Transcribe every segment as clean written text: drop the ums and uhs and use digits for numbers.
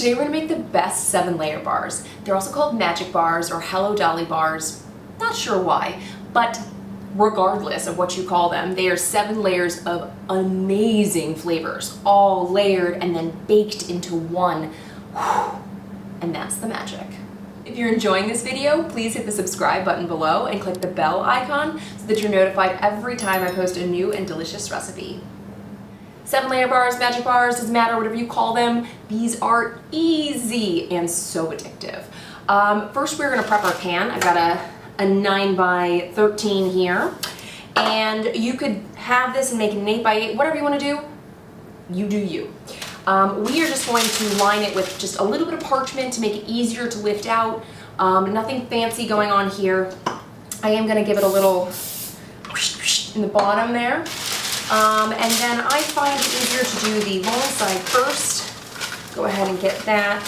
Today we're gonna make the best 7-layer bars. They're also called magic bars or Hello Dolly Bars. Not sure why, but regardless of what you call them, they are 7 layers of amazing flavors, all layered and then baked into one. And that's the magic. If you're enjoying this video, please hit the subscribe button below and click the bell icon so that you're notified every time I post a new and delicious recipe. 7-layer bars, magic bars, doesn't matter, whatever you call them, these are easy and so addictive. First we're gonna prep our pan. I've got a 9 by 13 here, and you could have this and make it an 8 by 8, whatever you wanna do, you do you. We are just going to line it with just a little bit of parchment to make it easier to lift out. Nothing fancy going on here. I am gonna give it a little in the bottom there. And then I find it easier to do the long side first. Go ahead and get that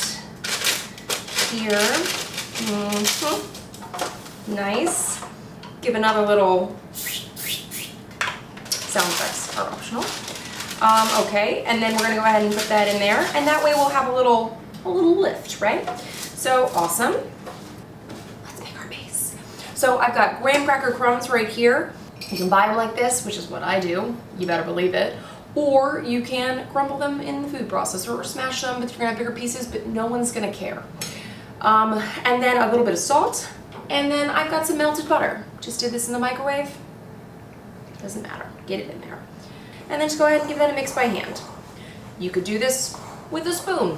here. Nice. Give another little, sound effects are optional. Okay, and then we're gonna go ahead and put that in there, and that way we'll have a little lift, right? So awesome. Let's make our base. So I've got graham cracker crumbs right here. You can buy them like this, which is what I do, you better believe it, or you can crumble them in the food processor or smash them, but you're gonna have bigger pieces, but no one's gonna care. And then a little bit of salt, and then I've got some melted butter. Just did this in the microwave. Doesn't matter, get it in there. And then just go ahead and give that a mix by hand. You could do this with a spoon,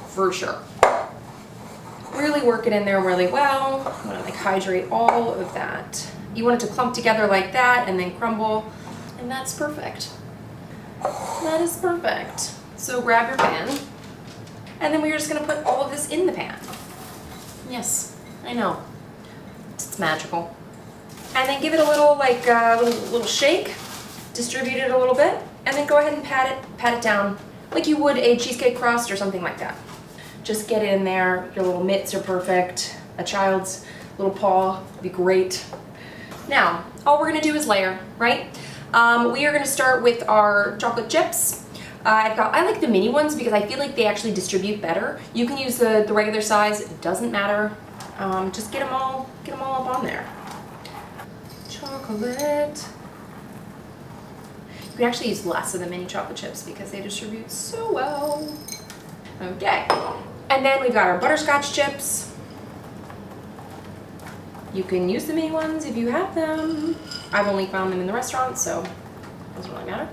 for sure. Really work it in there really well. I'm gonna like hydrate all of that. You want it to clump together like that and then crumble, and that's perfect. That is perfect. So grab your pan, and then we're just gonna put all of this in the pan. Yes, I know, it's magical. And then give it a little like little shake, distribute it a little bit, and then go ahead and pat it down like you would a cheesecake crust or something like that. Just get it in there. Your little mitts are perfect. A child's little paw would be great. Now, all we're gonna do is layer, right? We are gonna start with our chocolate chips. I like the mini ones because I feel like they actually distribute better. You can use the regular size, it doesn't matter. Just get them all up on there. Chocolate. You can actually use less of the mini chocolate chips because they distribute so well. Okay, and then we've got our butterscotch chips. You can use the mini ones if you have them. I've only found them in the restaurant, so it doesn't really matter.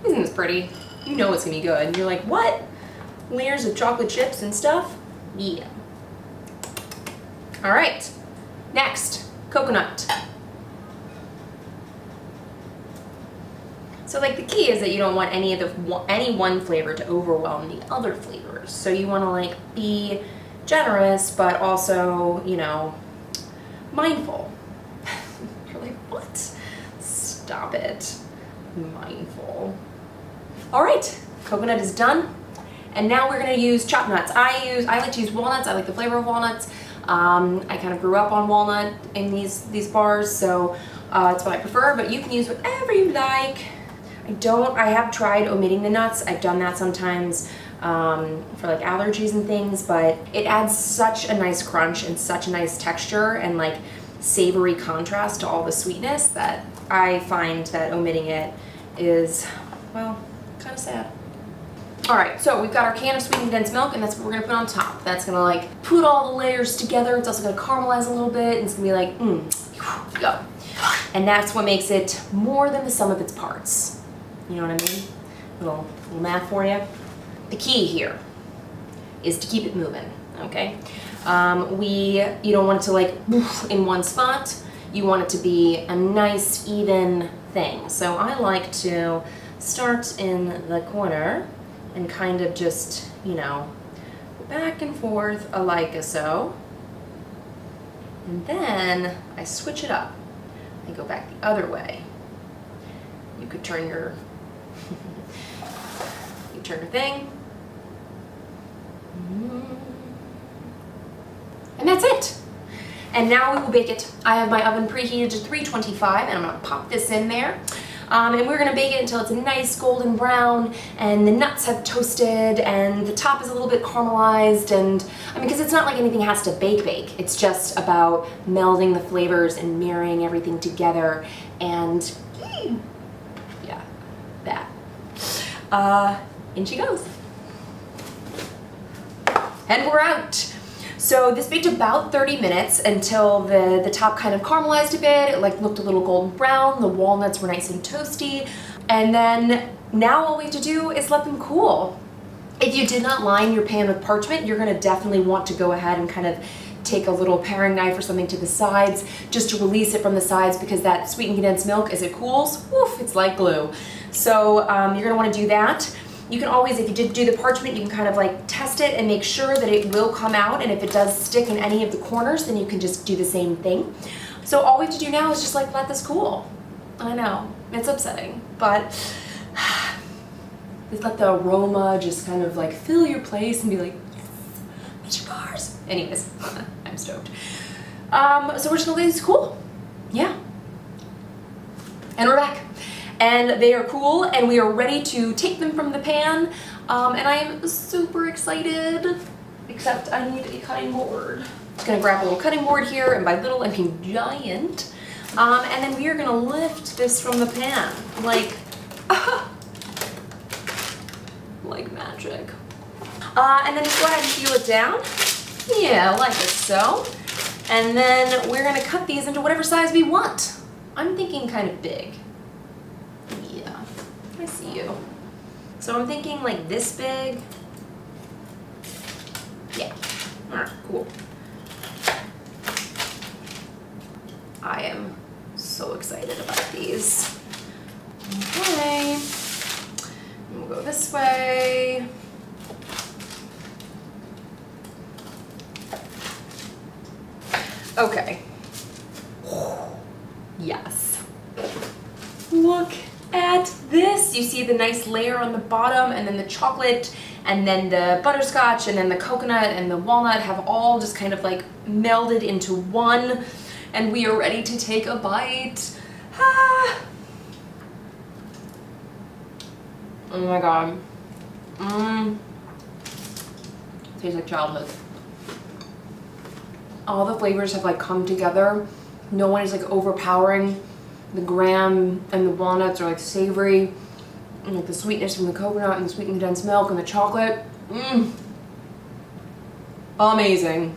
Isn't this pretty? You know it's gonna be good. And you're like, what? Layers of chocolate chips and stuff? Yeah. All right, next, coconut. So like the key is that you don't want any one flavor to overwhelm the other flavors. So you wanna like be generous, but also, you know, mindful. You're like, what? Stop it. Mindful. All right, coconut is done. And now we're gonna use chopped nuts. I like to use walnuts. I like the flavor of walnuts. I kind of grew up on walnut in these bars, so it's what I prefer, but you can use whatever you like. I have tried omitting the nuts. I've done that sometimes for like allergies and things, but it adds such a nice crunch and such a nice texture and like savory contrast to all the sweetness that I find that omitting it is, well, kind of sad. All right, so we've got our can of sweet condensed milk, and that's what we're gonna put on top. That's gonna like put all the layers together. It's also gonna caramelize a little bit, and it's gonna be like, go. And that's what makes it more than the sum of its parts. You know what I mean? Little math for you. The key here is to keep it moving, okay? You don't want it to like in one spot. You want it to be a nice, even thing. So I like to start in the corner and kind of just, you know, back and forth like so. And then I switch it up. I go back the other way. You could turn your thing. And that's it. And now we will bake it. I have my oven preheated to 325, and I'm gonna pop this in there. And we're gonna bake it until it's a nice golden brown and the nuts have toasted and the top is a little bit caramelized, and I mean, because it's not like anything has to bake. It's just about melding the flavors and mirroring everything together, and yeah, that. In she goes. And we're out. So this baked about 30 minutes until the top kind of caramelized a bit. It like looked a little golden brown. The walnuts were nice and toasty. And then now all we have to do is let them cool. If you did not line your pan with parchment, you're gonna definitely want to go ahead and kind of take a little paring knife or something to the sides just to release it from the sides, because that sweetened condensed milk, as it cools, woof, it's like glue. So you're gonna wanna do that. You can always, if you did do the parchment, you can kind of like test it and make sure that it will come out, and if it does stick in any of the corners, then you can just do the same thing. So all we have to do now is just like let this cool. I know, it's upsetting, but just let the aroma just kind of like fill your place and be like, yes, Pastry Bars. Anyways, I'm stoked. So we're just gonna let this cool. Yeah. And we're back. And they are cool, and we are ready to take them from the pan. And I am super excited, except I need a cutting board. I'm gonna grab a little cutting board here, and by little I mean giant. And then we are gonna lift this from the pan, like magic. And then just go ahead and peel it down. Yeah, like so. And then we're gonna cut these into whatever size we want. I'm thinking kind of big. Yeah, I see you. So I'm thinking like this big. Yeah, all right, cool. I am so excited about these. Okay, we'll go this way. Okay. Yes. Look at this. You see the nice layer on the bottom, and then the chocolate, and then the butterscotch, and then the coconut and the walnut have all just kind of like melded into one, and we are ready to take a bite. Ah. Oh my god. Tastes like childhood. All the flavors have like come together. No one is like overpowering. The graham and the walnuts are like savory, and like the sweetness from the coconut and the sweetened condensed milk and the chocolate. Amazing.